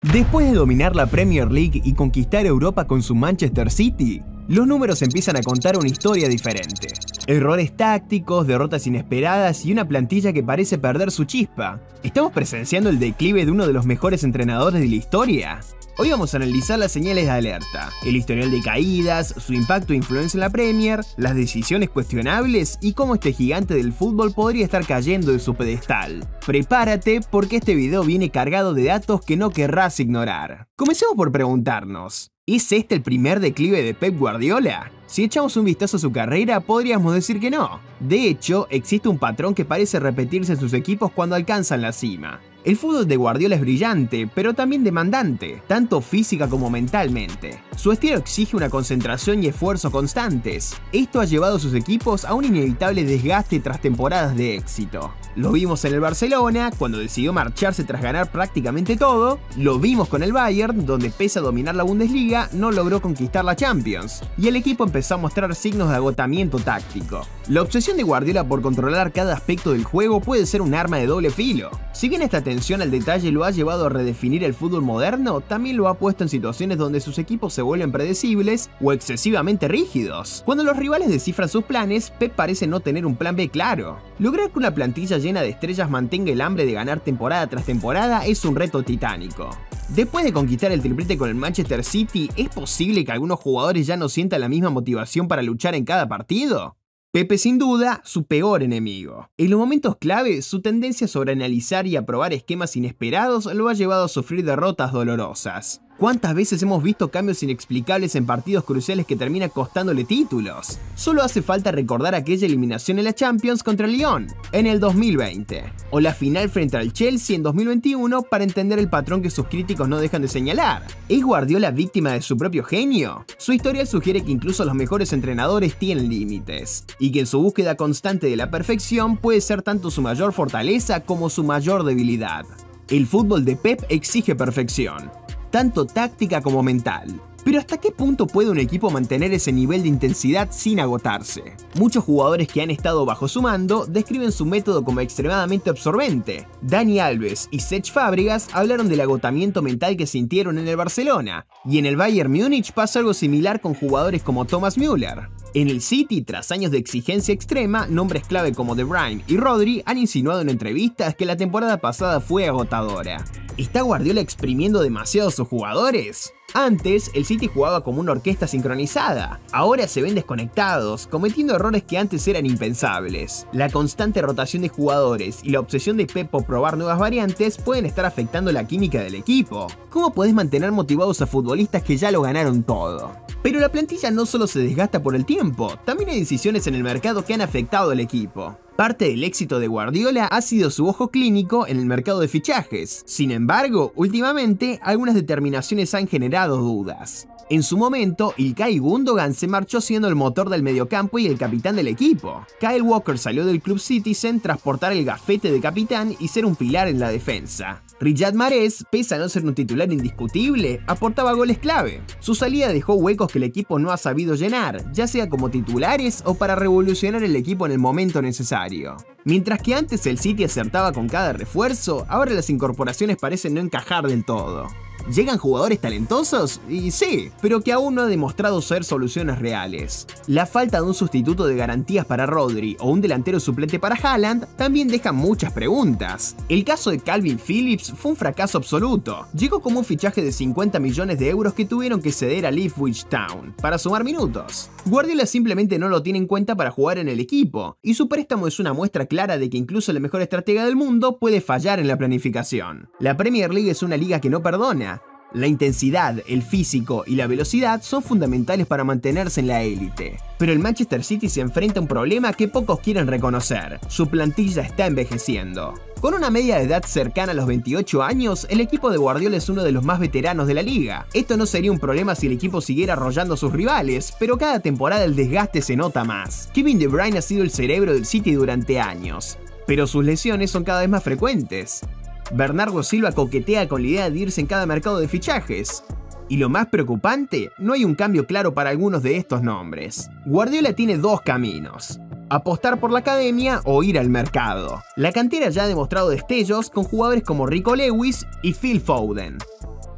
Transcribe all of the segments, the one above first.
Después de dominar la Premier League y conquistar Europa con su Manchester City, los números empiezan a contar una historia diferente. Errores tácticos, derrotas inesperadas y una plantilla que parece perder su chispa. ¿Estamos presenciando el declive de uno de los mejores entrenadores de la historia? Hoy vamos a analizar las señales de alerta, el historial de caídas, su impacto e influencia en la Premier, las decisiones cuestionables y cómo este gigante del fútbol podría estar cayendo de su pedestal. Prepárate porque este video viene cargado de datos que no querrás ignorar. Comencemos por preguntarnos, ¿es este el primer declive de Pep Guardiola? Si echamos un vistazo a su carrera, podríamos decir que no. De hecho, existe un patrón que parece repetirse en sus equipos cuando alcanzan la cima. El fútbol de Guardiola es brillante, pero también demandante, tanto física como mentalmente. Su estilo exige una concentración y esfuerzo constantes. Esto ha llevado a sus equipos a un inevitable desgaste tras temporadas de éxito. Lo vimos en el Barcelona, cuando decidió marcharse tras ganar prácticamente todo. Lo vimos con el Bayern, donde pese a dominar la Bundesliga, no logró conquistar la Champions. Y el equipo empezó a mostrar signos de agotamiento táctico. La obsesión de Guardiola por controlar cada aspecto del juego puede ser un arma de doble filo. Si bien esta atención al detalle lo ha llevado a redefinir el fútbol moderno, también lo ha puesto en situaciones donde sus equipos se vuelven predecibles o excesivamente rígidos. Cuando los rivales descifran sus planes, Pep parece no tener un plan B claro. Lograr que una plantilla llena de estrellas mantenga el hambre de ganar temporada tras temporada es un reto titánico. Después de conquistar el triplete con el Manchester City, ¿es posible que algunos jugadores ya no sientan la misma motivación para luchar en cada partido? Pepe es sin duda su peor enemigo. En los momentos clave, su tendencia a sobreanalizar y a probar esquemas inesperados lo ha llevado a sufrir derrotas dolorosas. ¿Cuántas veces hemos visto cambios inexplicables en partidos cruciales que terminan costándole títulos? Solo hace falta recordar aquella eliminación en la Champions contra el Lyon en el 2020, o la final frente al Chelsea en 2021 para entender el patrón que sus críticos no dejan de señalar. ¿Es Guardiola víctima de su propio genio? Su historial sugiere que incluso los mejores entrenadores tienen límites, y que en su búsqueda constante de la perfección puede ser tanto su mayor fortaleza como su mayor debilidad. El fútbol de Pep exige perfección, tanto táctica como mental. Pero ¿hasta qué punto puede un equipo mantener ese nivel de intensidad sin agotarse? Muchos jugadores que han estado bajo su mando describen su método como extremadamente absorbente. Dani Alves y Cesc Fábregas hablaron del agotamiento mental que sintieron en el Barcelona, y en el Bayern Múnich pasó algo similar con jugadores como Thomas Müller. En el City, tras años de exigencia extrema, nombres clave como De Bruyne y Rodri han insinuado en entrevistas que la temporada pasada fue agotadora. ¿Está Guardiola exprimiendo demasiado a sus jugadores? Antes, el City jugaba como una orquesta sincronizada. Ahora se ven desconectados, cometiendo errores que antes eran impensables. La constante rotación de jugadores y la obsesión de Pep por probar nuevas variantes pueden estar afectando la química del equipo. ¿Cómo podés mantener motivados a futbolistas que ya lo ganaron todo? Pero la plantilla no solo se desgasta por el tiempo, también hay decisiones en el mercado que han afectado al equipo. Parte del éxito de Guardiola ha sido su ojo clínico en el mercado de fichajes. Sin embargo, últimamente, algunas determinaciones han generado dudas. En su momento, Ilkay Gundogan se marchó siendo el motor del mediocampo y el capitán del equipo. Kyle Walker salió del club Citizen tras portar el gafete de capitán y ser un pilar en la defensa. Riyad Mahrez, pese a no ser un titular indiscutible, aportaba goles clave. Su salida dejó huecos que el equipo no ha sabido llenar, ya sea como titulares o para revolucionar el equipo en el momento necesario. Mientras que antes el City acertaba con cada refuerzo, ahora las incorporaciones parecen no encajar del todo. ¿Llegan jugadores talentosos? Y sí, pero que aún no ha demostrado ser soluciones reales. La falta de un sustituto de garantías para Rodri o un delantero suplente para Haaland también deja muchas preguntas. El caso de Calvin Phillips fue un fracaso absoluto. Llegó como un fichaje de 50 millones de euros que tuvieron que ceder al Ipswich Town para sumar minutos. Guardiola simplemente no lo tiene en cuenta para jugar en el equipo, y su préstamo es una muestra clara de que incluso el mejor estratega del mundo puede fallar en la planificación. La Premier League es una liga que no perdona. La intensidad, el físico y la velocidad son fundamentales para mantenerse en la élite. Pero el Manchester City se enfrenta a un problema que pocos quieren reconocer: su plantilla está envejeciendo. Con una media de edad cercana a los 28 años, el equipo de Guardiola es uno de los más veteranos de la liga. Esto no sería un problema si el equipo siguiera arrollando a sus rivales, pero cada temporada el desgaste se nota más. Kevin De Bruyne ha sido el cerebro del City durante años, pero sus lesiones son cada vez más frecuentes. Bernardo Silva coquetea con la idea de irse en cada mercado de fichajes. Y lo más preocupante, no hay un cambio claro para algunos de estos nombres. Guardiola tiene dos caminos: apostar por la academia o ir al mercado. La cantera ya ha demostrado destellos con jugadores como Rico Lewis y Phil Foden.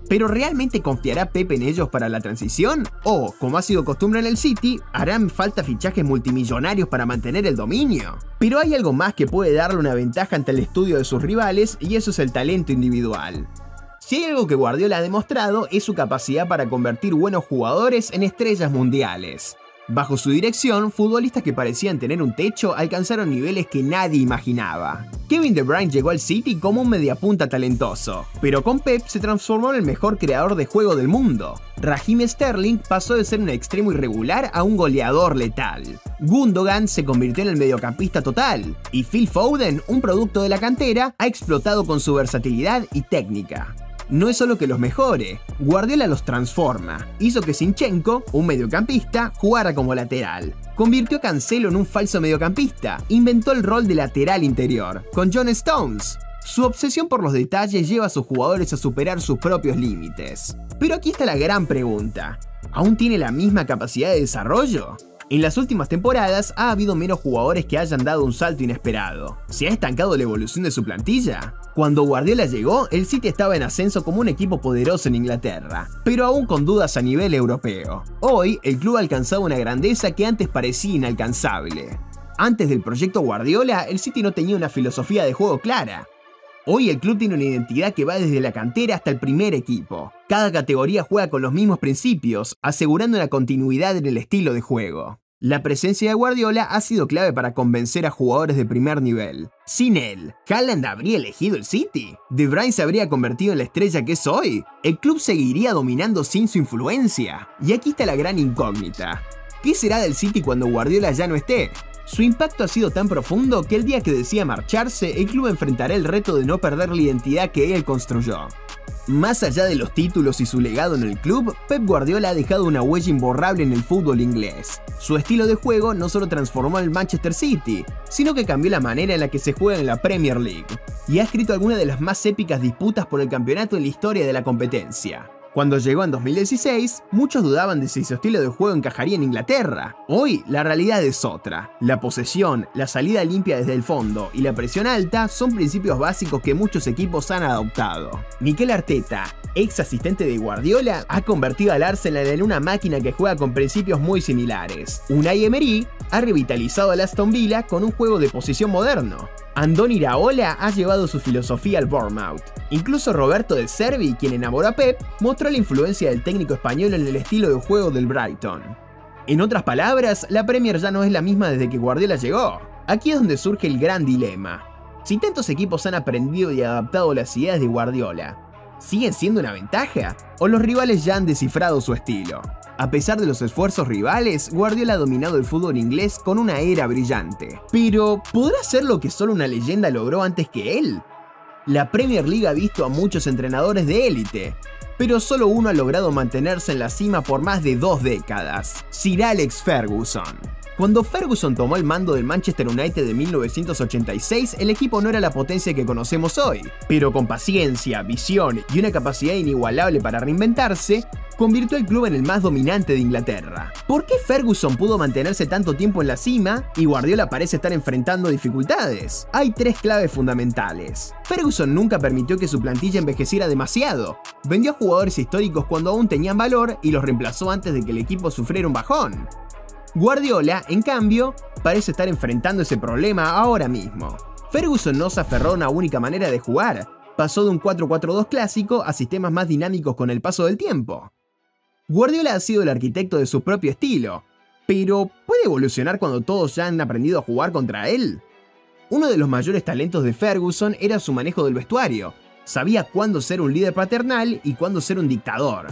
¿Pero realmente confiará Pep en ellos para la transición? ¿O, como ha sido costumbre en el City, harán falta fichajes multimillonarios para mantener el dominio? Pero hay algo más que puede darle una ventaja ante el estudio de sus rivales, y eso es el talento individual. Si hay algo que Guardiola ha demostrado es su capacidad para convertir buenos jugadores en estrellas mundiales. Bajo su dirección, futbolistas que parecían tener un techo alcanzaron niveles que nadie imaginaba. Kevin De Bruyne llegó al City como un mediapunta talentoso, pero con Pep se transformó en el mejor creador de juego del mundo. Raheem Sterling pasó de ser un extremo irregular a un goleador letal. Gundogan se convirtió en el mediocampista total, y Phil Foden, un producto de la cantera, ha explotado con su versatilidad y técnica. No es solo que los mejore, Guardiola los transforma. Hizo que Zinchenko, un mediocampista, jugara como lateral. Convirtió a Cancelo en un falso mediocampista. Inventó el rol de lateral interior, con John Stones. Su obsesión por los detalles lleva a sus jugadores a superar sus propios límites. Pero aquí está la gran pregunta. ¿Aún tiene la misma capacidad de desarrollo? En las últimas temporadas ha habido menos jugadores que hayan dado un salto inesperado. ¿Se ha estancado la evolución de su plantilla? Cuando Guardiola llegó, el City estaba en ascenso como un equipo poderoso en Inglaterra, pero aún con dudas a nivel europeo. Hoy, el club ha alcanzado una grandeza que antes parecía inalcanzable. Antes del proyecto Guardiola, el City no tenía una filosofía de juego clara. Hoy el club tiene una identidad que va desde la cantera hasta el primer equipo. Cada categoría juega con los mismos principios, asegurando una continuidad en el estilo de juego. La presencia de Guardiola ha sido clave para convencer a jugadores de primer nivel. Sin él, ¿Haaland habría elegido el City? ¿De Bruyne se habría convertido en la estrella que es hoy? ¿El club seguiría dominando sin su influencia? Y aquí está la gran incógnita. ¿Qué será del City cuando Guardiola ya no esté? Su impacto ha sido tan profundo que el día que decida marcharse, el club enfrentará el reto de no perder la identidad que él construyó. Más allá de los títulos y su legado en el club, Pep Guardiola ha dejado una huella imborrable en el fútbol inglés. Su estilo de juego no solo transformó al Manchester City, sino que cambió la manera en la que se juega en la Premier League, y ha escrito algunas de las más épicas disputas por el campeonato en la historia de la competencia. Cuando llegó en 2016, muchos dudaban de si su estilo de juego encajaría en Inglaterra. Hoy, la realidad es otra. La posesión, la salida limpia desde el fondo y la presión alta son principios básicos que muchos equipos han adoptado. Mikel Arteta, ex asistente de Guardiola, ha convertido al Arsenal en una máquina que juega con principios muy similares. Unai Emery ha revitalizado al Aston Villa con un juego de posesión moderno. Andoni Iraola ha llevado su filosofía al Bournemouth. Incluso Roberto De Zerbi, quien enamoró a Pep, mostró la influencia del técnico español en el estilo de juego del Brighton. En otras palabras, la Premier ya no es la misma desde que Guardiola llegó. Aquí es donde surge el gran dilema. Si tantos equipos han aprendido y adaptado las ideas de Guardiola, ¿siguen siendo una ventaja? ¿O los rivales ya han descifrado su estilo? A pesar de los esfuerzos rivales, Guardiola ha dominado el fútbol inglés con una era brillante. Pero, ¿podrá ser lo que solo una leyenda logró antes que él? La Premier League ha visto a muchos entrenadores de élite, pero solo uno ha logrado mantenerse en la cima por más de 2 décadas: Sir Alex Ferguson. Cuando Ferguson tomó el mando del Manchester United de 1986, el equipo no era la potencia que conocemos hoy, pero con paciencia, visión y una capacidad inigualable para reinventarse, convirtió al club en el más dominante de Inglaterra. ¿Por qué Ferguson pudo mantenerse tanto tiempo en la cima y Guardiola parece estar enfrentando dificultades? Hay 3 claves fundamentales. Ferguson nunca permitió que su plantilla envejeciera demasiado. Vendió a jugadores históricos cuando aún tenían valor y los reemplazó antes de que el equipo sufriera un bajón. Guardiola, en cambio, parece estar enfrentando ese problema ahora mismo. Ferguson no se aferró a una única manera de jugar, pasó de un 4-4-2 clásico a sistemas más dinámicos con el paso del tiempo. Guardiola ha sido el arquitecto de su propio estilo, pero ¿puede evolucionar cuando todos ya han aprendido a jugar contra él? Uno de los mayores talentos de Ferguson era su manejo del vestuario. Sabía cuándo ser un líder paternal y cuándo ser un dictador.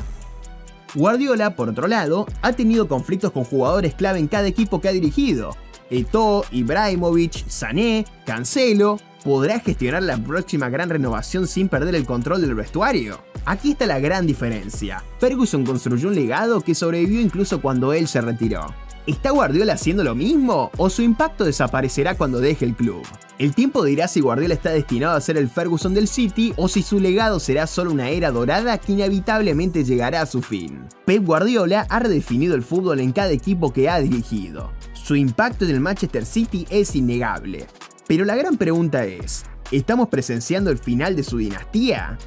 Guardiola, por otro lado, ha tenido conflictos con jugadores clave en cada equipo que ha dirigido. Eto'o, Ibrahimovic, Sané, Cancelo. ¿Podrá gestionar la próxima gran renovación sin perder el control del vestuario? Aquí está la gran diferencia. Ferguson construyó un legado que sobrevivió incluso cuando él se retiró. ¿Está Guardiola haciendo lo mismo o su impacto desaparecerá cuando deje el club? El tiempo dirá si Guardiola está destinado a ser el Ferguson del City o si su legado será solo una era dorada que inevitablemente llegará a su fin. Pep Guardiola ha redefinido el fútbol en cada equipo que ha dirigido. Su impacto en el Manchester City es innegable. Pero la gran pregunta es, ¿estamos presenciando el final de su dinastía?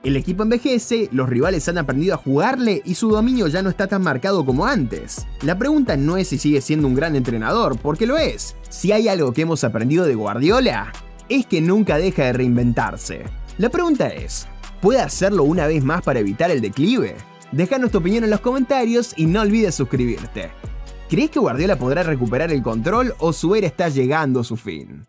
El equipo envejece, los rivales han aprendido a jugarle y su dominio ya no está tan marcado como antes. La pregunta no es si sigue siendo un gran entrenador, porque lo es. Si hay algo que hemos aprendido de Guardiola, es que nunca deja de reinventarse. La pregunta es, ¿puede hacerlo una vez más para evitar el declive? Déjanos tu opinión en los comentarios y no olvides suscribirte. ¿Crees que Guardiola podrá recuperar el control o su era está llegando a su fin?